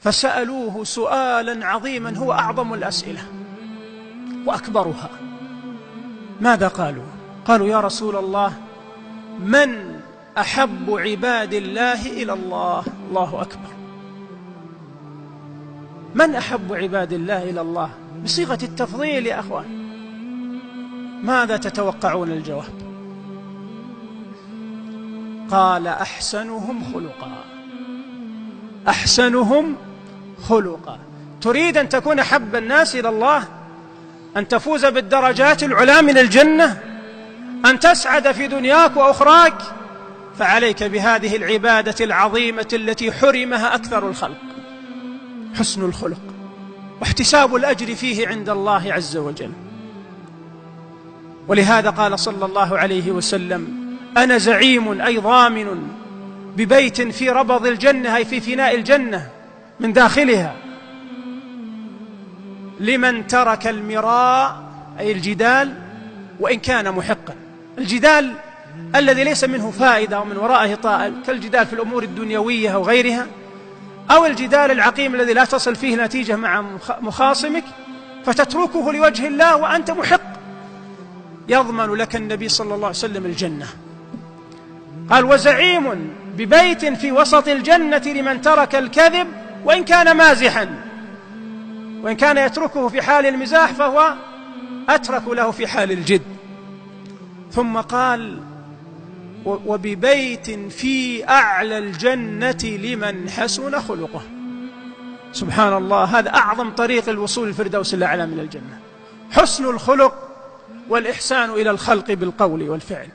فسألوه سؤالا عظيما هو أعظم الأسئلة وأكبرها. ماذا قالوا؟ قالوا: يا رسول الله، من أحب عباد الله إلى الله؟ الله أكبر. من أحب عباد الله إلى الله بصيغة التفضيل يا أخوان. ماذا تتوقعون الجواب؟ قال: أحسنهم خلقا. أحسنهم خلقا. تريد أن تكون أحب الناس إلى الله، أن تفوز بالدرجات العلى من الجنة، أن تسعد في دنياك وأخراك، فعليك بهذه العبادة العظيمة التي حرمها أكثر الخلق: حسن الخلق واحتساب الأجر فيه عند الله عز وجل. ولهذا قال صلى الله عليه وسلم: أنا زعيم أي ضامن ببيت في ربض الجنة، أي في فناء الجنة من داخلها، لمن ترك المراء أي الجدال وإن كان محقا. الجدال الذي ليس منه فائدة ومن ورائه طائل، كالجدال في الأمور الدنيوية أو غيرها، أو الجدال العقيم الذي لا تصل فيه نتيجة مع مخاصمك فتتركه لوجه الله وأنت محق. يضمن لك النبي صلى الله عليه وسلم الجنة. قال: وزعيم ببيت في وسط الجنة لمن ترك الكذب وإن كان مازحا. وإن كان يتركه في حال المزاح فهو أترك له في حال الجد. ثم قال: وببيت في أعلى الجنة لمن حسن خلقه. سبحان الله، هذا أعظم طريق الوصول للفردوس الأعلى من الجنة: حسن الخلق والإحسان إلى الخلق بالقول والفعل.